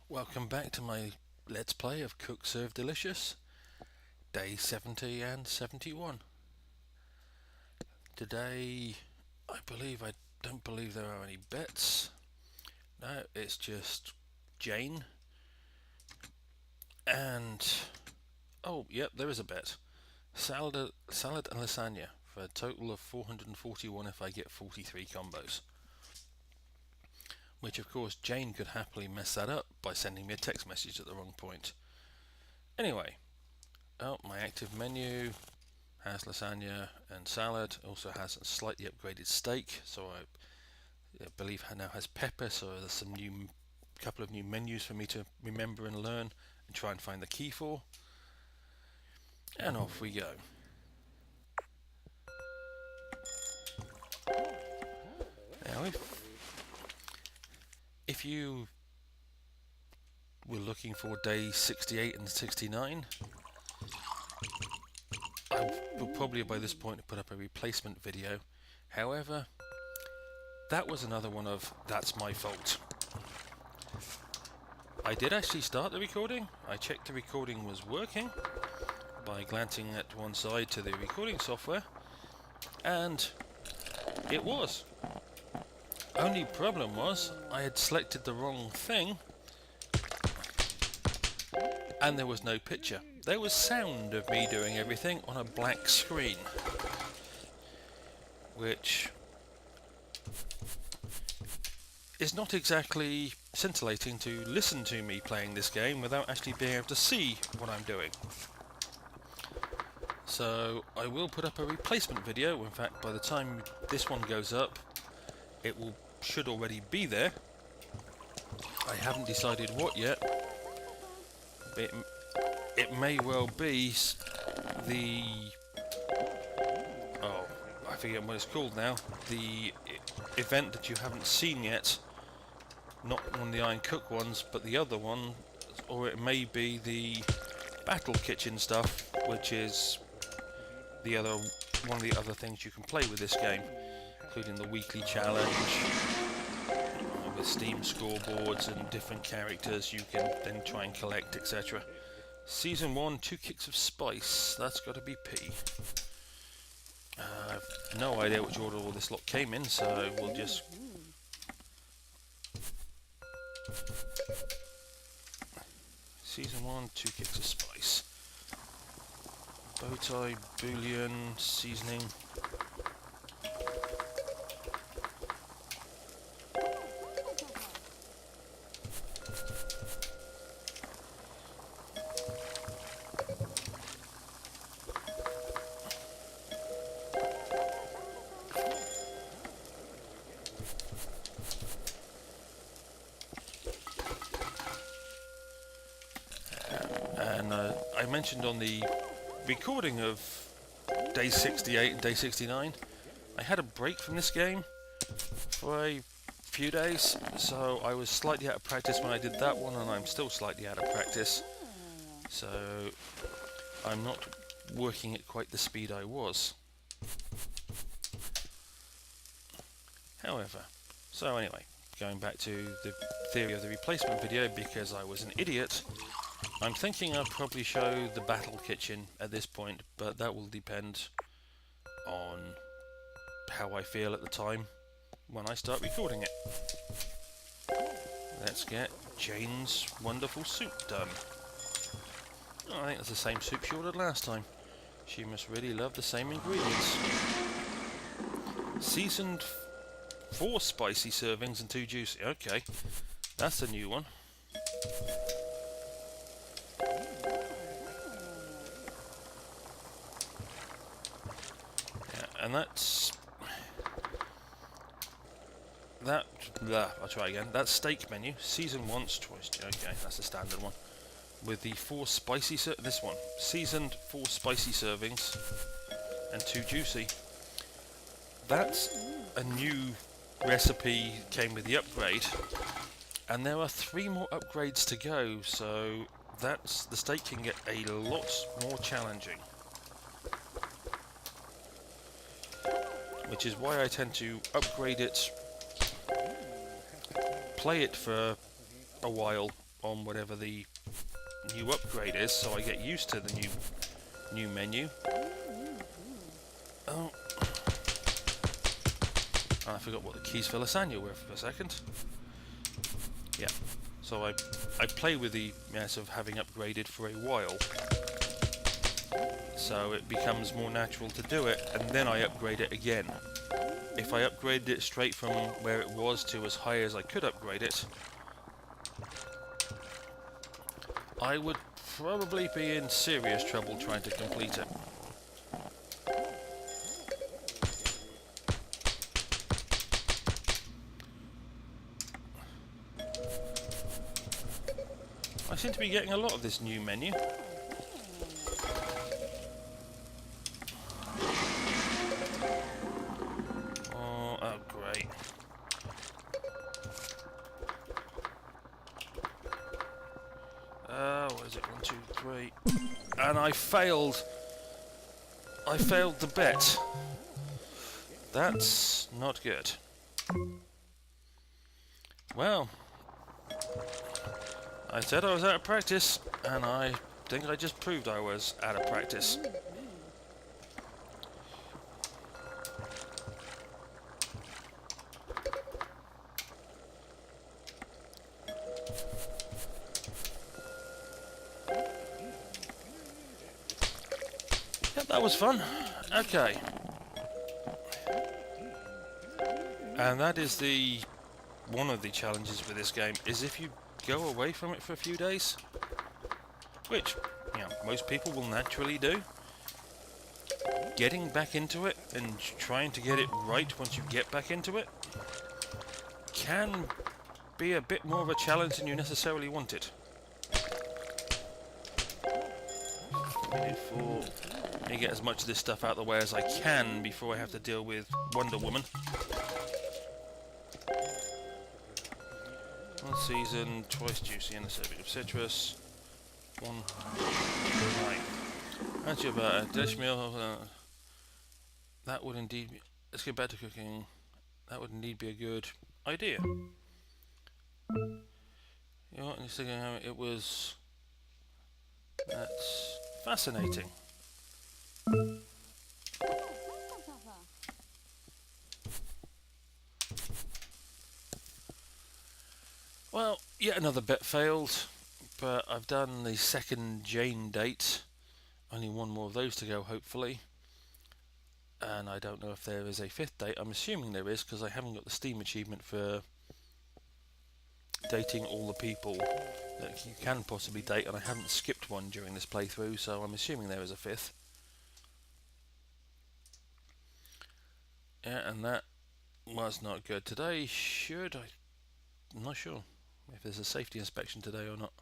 Welcome back to my Let's Play of Cook Serve Delicious, day 70 and 71. Today, I don't believe there are any bets. No, it's just Jane and, oh, yep, there is a bet. Salad and lasagna for a total of 441 if I get 43 combos. Which, of course, Jane could happily mess that up by sending me a text message at the wrong point. Anyway, my active menu has lasagna and salad. Also has a slightly upgraded steak, so I believe now has pepper. So there's some couple of new menus for me to remember and learn and try and find the key for. And off we go. Now, if you were looking for day 68 and 69, I will probably by this point put up a replacement video. However, that was another one of that's my fault. I did actually start the recording. I checked the recording was working by glancing at one side to the recording software, and it was. Only problem was I had selected the wrong thing and there was no picture. There was sound of me doing everything on a black screen, which is not exactly scintillating to listen to me playing this game without actually being able to see what I'm doing. So I will put up a replacement video. In fact, by the time this one goes up, it should already be there. I haven't decided what yet. It may well be the... oh, I forget what it's called now. The event that you haven't seen yet. Not one of the Iron Cook ones, but the other one. Or it may be the Battle Kitchen stuff, which is one of the other things you can play with this game, including the weekly challenge with Steam scoreboards and different characters you can then try and collect, etc. Season 1, 2 kicks of spice. That's got to be P. I have no idea which order all this lot came in, so we'll just... Season 1, 2 kicks of spice. Bowtie, bouillon, seasoning. And I mentioned on the recording of day 68 and day 69, I had a break from this game for a few days, so I was slightly out of practice when I did that one, and I'm still slightly out of practice, so I'm not working at quite the speed I was. However, so anyway, going back to the theory of the replacement video, because I was an idiot, I'm thinking I'll probably show the Battle Kitchen at this point, but that will depend on how I feel at the time when I start recording it. Let's get Jane's wonderful soup done. Oh, I think it's the same soup she ordered last time. She must really love the same ingredients. Seasoned 4 spicy servings and 2 juicy. Okay, that's a new one. And that's that. I'll try again. That steak menu, season once, twice. Okay, that's the standard one. With the 4 spicy. This one, seasoned 4 spicy servings and 2 juicy. That's a new recipe. Came with the upgrade, and there are 3 more upgrades to go. So the steak can get a lot more challenging. Which is why I tend to upgrade it, play it for a while on whatever the new upgrade is, so I get used to the new menu. Oh, I forgot what the keys for lasagna were for a second. Yeah, so I play with the mess of having upgraded for a while, so it becomes more natural to do it, and then I upgrade it again. If I upgraded it straight from where it was to as high as I could upgrade it, I would probably be in serious trouble trying to complete it. I seem to be getting a lot of this new menu. Oh, great. What is it? 1, 2, 3. And I failed. I failed the bet. That's not good. Well, I said I was out of practice, and I think I just proved I was out of practice. Yep, that was fun. Okay. And that is one of the challenges with this game, is if you go away from it for a few days, which, you know, most people will naturally do, getting back into it and trying to get it right once you get back into it can be a bit more of a challenge than you necessarily want it. Minute 4. Let me get as much of this stuff out of the way as I can before I have to deal with Wonder Woman. One season, twice juicy and a serving of citrus. 1. Right. That's your butter. Dish meal. That would indeed be... Let's get back to cooking. That would indeed be a good idea. You know what? It was... That's fascinating. Well, yet another bet failed, but I've done the second Jane date. Only one more of those to go, hopefully. And I don't know if there is a 5th date. I'm assuming there is, because I haven't got the Steam achievement for dating all the people that you can possibly date, and I haven't skipped one during this playthrough, so I'm assuming there is a 5th. Yeah, and that was not good. Today, I'm not sure if there's a safety inspection today or not.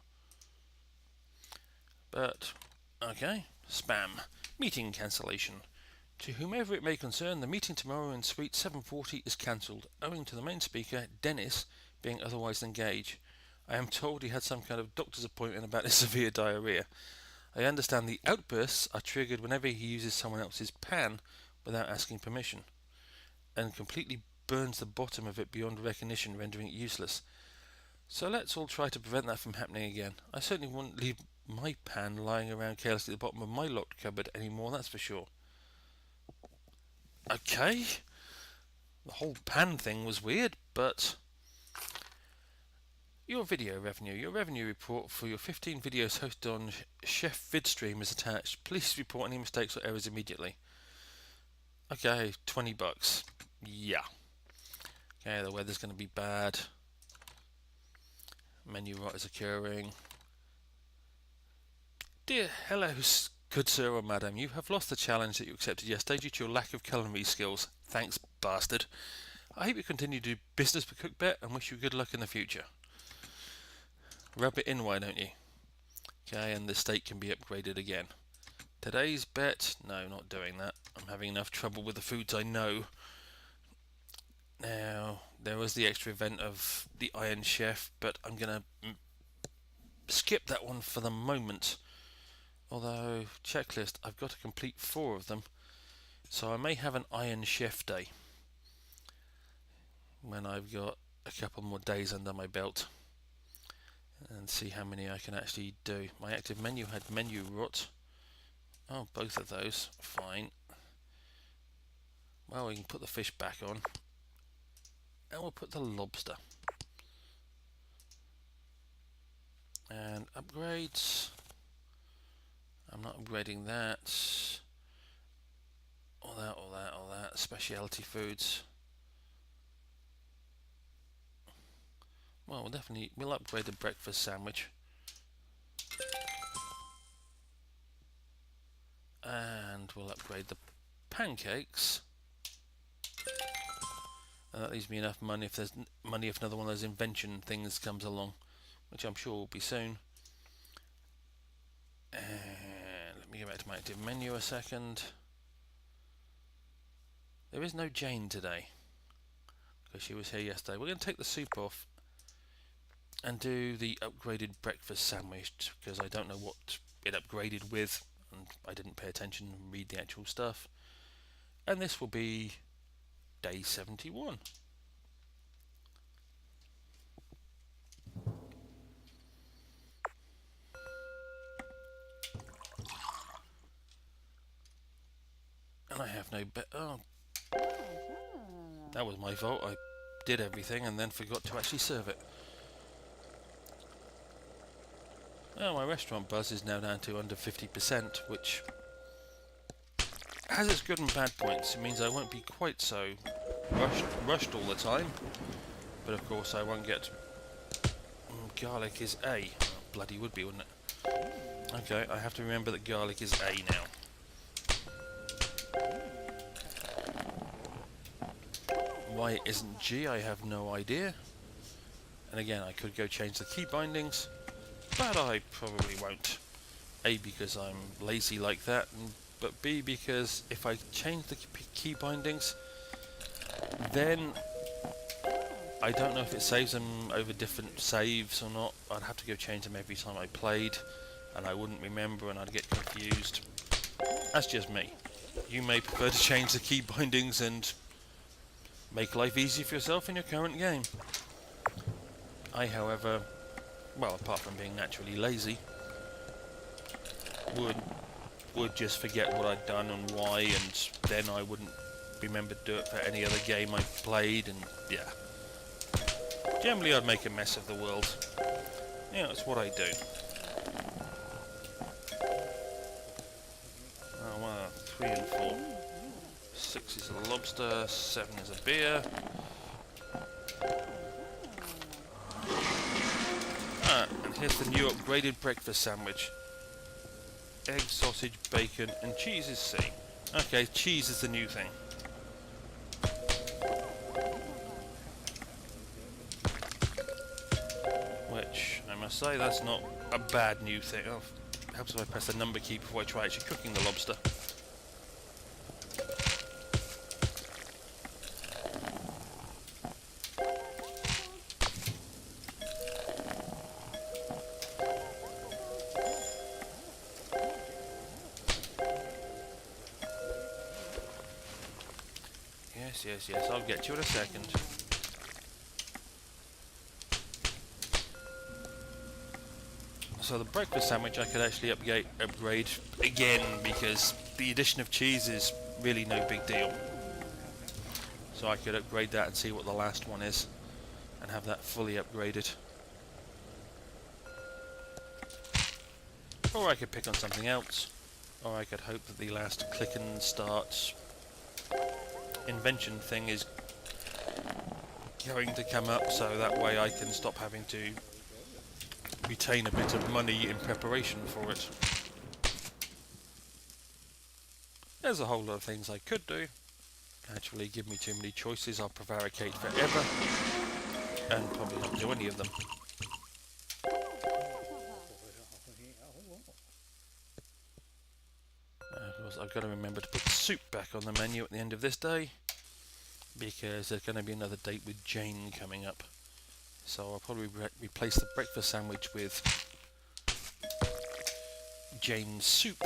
But, okay. Spam. Meeting cancellation. To whomever it may concern, the meeting tomorrow in Suite 740 is cancelled, owing to the main speaker, Dennis, being otherwise engaged. I am told he had some kind of doctor's appointment about his severe diarrhea. I understand the outbursts are triggered whenever he uses someone else's pan without asking permission, and completely burns the bottom of it beyond recognition, rendering it useless. So let's all try to prevent that from happening again. I certainly wouldn't leave my pan lying around carelessly at the bottom of my locked cupboard anymore, that's for sure. Okay. The whole pan thing was weird, but... Your video revenue. Your revenue report for your 15 videos hosted on Chef VidStream is attached. Please report any mistakes or errors immediately. Okay, $20. Yeah. Okay, the weather's going to be bad. Menu rot is occurring. Dear hello, good sir or madam, you have lost the challenge that you accepted yesterday due to your lack of culinary skills. Thanks, bastard. I hope you continue to do business with Cookbet and wish you good luck in the future. Rub it in, why don't you? Okay, and the steak can be upgraded again. Today's bet, no, not doing that. I'm having enough trouble with the foods I know. Now, there was the extra event of the Iron Chef, but I'm going to skip that one for the moment. Although, checklist, I've got to complete 4 of them. So I may have an Iron Chef day when I've got a couple more days under my belt. And and see how many I can actually do. My active menu had menu rot. Oh, both of those. Fine. Well, we can put the fish back on. And we'll put the lobster. And upgrades. I'm not upgrading that. All that, all that, all that. Specialty foods. Well, we'll upgrade the breakfast sandwich. And we'll upgrade the pancakes. And that leaves me enough money if there's money if another one of those invention things comes along, which I'm sure will be soon. And let me go back to my active menu a second. There is no Jane today because she was here yesterday. We're going to take the soup off and do the upgraded breakfast sandwich because I don't know what it upgraded with and I didn't pay attention and read the actual stuff. And this will be day 71. And I have no oh, that was my fault. I did everything and then forgot to actually serve it. Oh, my restaurant buzz is now down to under 50%, which has its good and bad points. It means I won't be quite so rushed all the time, but of course I won't get... garlic is A. Oh, bloody would be, wouldn't it? Okay, I have to remember that garlic is A now. Why it isn't G, I have no idea. And again, I could go change the key bindings, but I probably won't. A, because I'm lazy like that, but B, because if I change the key bindings, then I don't know if it saves them over different saves or not. I'd have to go change them every time I played, and I wouldn't remember and I'd get confused. That's just me. You may prefer to change the key bindings and make life easy for yourself in your current game. I, however, well, apart from being naturally lazy, would just forget what I'd done and why, and then I wouldn't remember to do it for any other game I played, and yeah. Generally I'd make a mess of the world. Yeah, that's what I do. Oh, wow, 3 and 4. 6 is a lobster, 7 is a beer. Ah, and here's the new upgraded breakfast sandwich. Egg, sausage, bacon, and cheese is C. Okay, cheese is the new thing. Which, I must say, that's not a bad new thing. Oh, it helps if I press the number key before I try actually cooking the lobster. Yes, I'll get you in a second. So the breakfast sandwich I could actually upgrade again because the addition of cheese is really no big deal. So I could upgrade that and see what the last one is and have that fully upgraded. Or I could pick on something else, or I could hope that the last click and start invention thing is going to come up, so that way I can stop having to retain a bit of money in preparation for it. There's a whole lot of things I could do. Actually, give me too many choices, I'll prevaricate forever and probably not do any of them. Of course, I've got to remember to put the soup back on the menu at the end of this day, because there's going to be another date with Jane coming up. So I'll probably replace the breakfast sandwich with Jane's soup.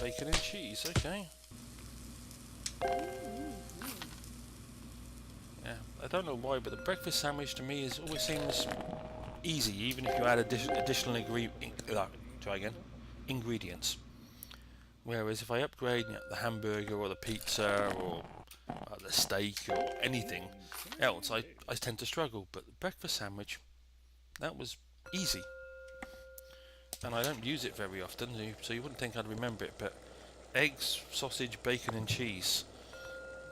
Bacon and cheese, okay. I don't know why, but the breakfast sandwich to me always seems easy, even if you add additional ingredients. Whereas if I upgrade the hamburger or the pizza or the steak or anything else, I tend to struggle. But the breakfast sandwich, that was easy. And I don't use it very often, so you wouldn't think I'd remember it, but eggs, sausage, bacon and cheese,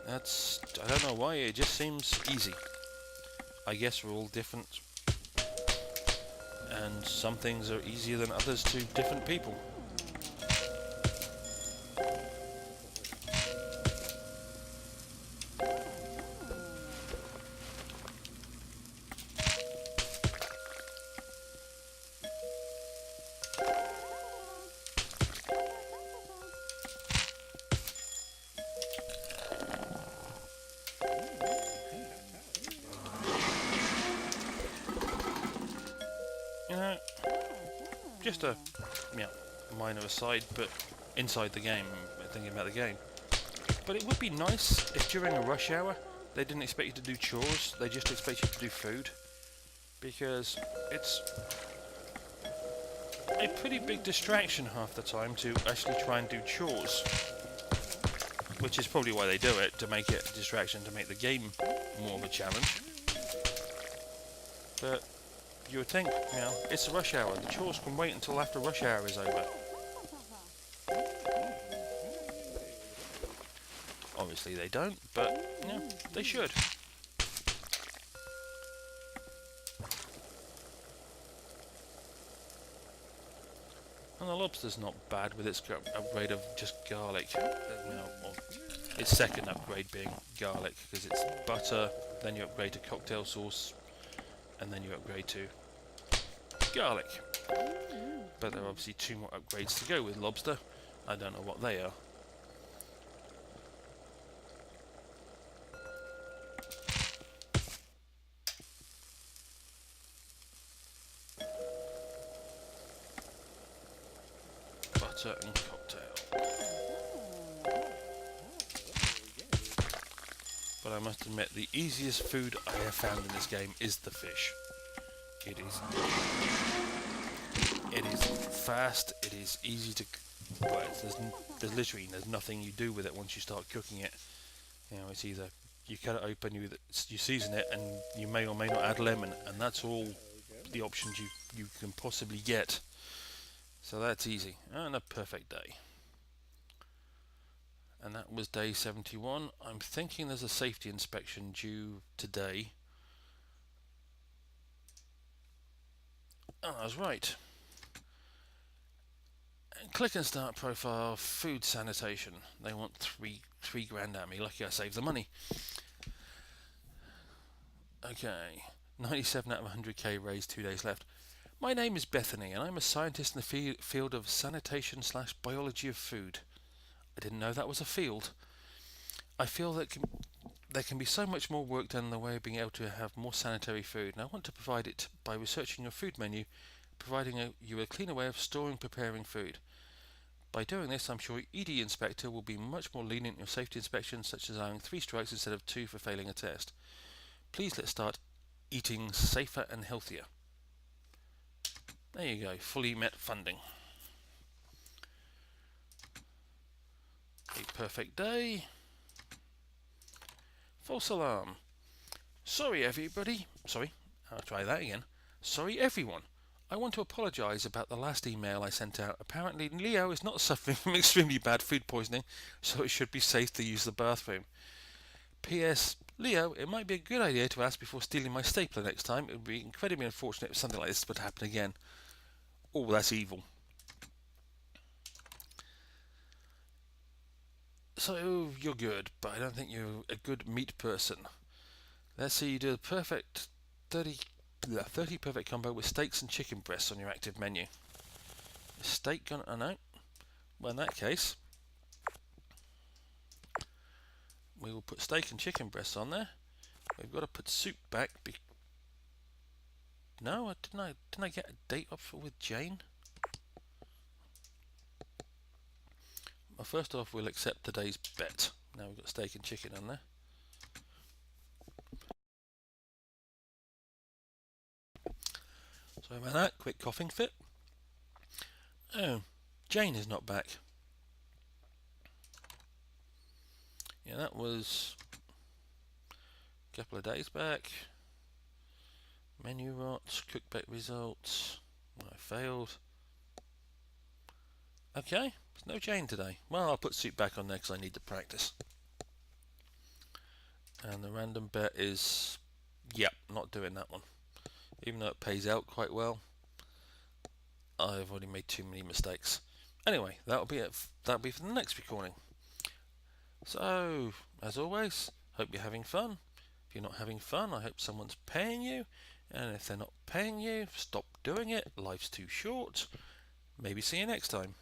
I don't know why, it just seems easy. I guess we're all different, and some things are easier than others to different people. You know, just a minor aside, but inside the game, thinking about the game. But it would be nice if during a rush hour they didn't expect you to do chores, they just expect you to do food. Because it's a pretty big distraction half the time to actually try and do chores. Which is probably why they do it, to make it a distraction, to make the game more of a challenge. But you would think, it's a rush hour, the chores can wait until after rush hour is over. Obviously they don't, but they should. And the lobster's not bad with its upgrade of just garlic. Its second upgrade being garlic, because it's butter, then you upgrade to cocktail sauce, and then you upgrade to garlic. But there are obviously 2 more upgrades to go with lobster. I don't know what they are. Butter and cocktail. But I must admit, the easiest food I have found in this game is the fish. It is fast, it is easy to... Well, there's literally nothing you do with it once you start cooking it. It's either you cut it open, you season it, and you may or may not add lemon, and that's all the options you can possibly get. So that's easy, and a perfect day. And that was day 71. I'm thinking there's a safety inspection due today. Oh, I was right. Click and start profile, food sanitation. They want three grand at me. Lucky I saved the money. Okay, 97 out of 100k raised, 2 days left. My name is Bethany, and I'm a scientist in the field of sanitation/biology of food. I didn't know that was a field. I feel that there can be so much more work done in the way of being able to have more sanitary food, and I want to provide it by researching your food menu, providing you a cleaner way of storing and preparing food. By doing this, I'm sure ED Inspector will be much more lenient in your safety inspections, such as allowing 3 strikes instead of 2 for failing a test. Please let's start eating safer and healthier. There you go, fully met funding. A perfect day. False alarm. Sorry everybody. Sorry, I'll try that again. Sorry everyone. I want to apologise about the last email I sent out. Apparently Leo is not suffering from extremely bad food poisoning, so it should be safe to use the bathroom. P.S. Leo, it might be a good idea to ask before stealing my stapler next time. It would be incredibly unfortunate if something like this would happen again. Oh, that's evil. So, you're good, but I don't think you're a good meat person. Let's see you do the perfect 30 perfect combo with steaks and chicken breasts on your active menu. Steak gun, oh no. Well, in that case, we will put steak and chicken breasts on there. We've got to put soup back. No, didn't I get a date up with Jane? Well, first off, we'll accept today's bet. Now we've got steak and chicken on there. Sorry about that, quick coughing fit. Oh, Jane is not back. Yeah, that was a couple of days back. Menu rot, cookback results. I failed. Okay, there's no Jane today. Well, I'll put Soup back on there because I need to practice. And the random bet is, yep, not doing that one. Even though it pays out quite well, I've already made too many mistakes. Anyway, that'll be it. That'll be for the next recording. So, as always, hope you're having fun. If you're not having fun, I hope someone's paying you. And if they're not paying you, stop doing it. Life's too short. Maybe see you next time.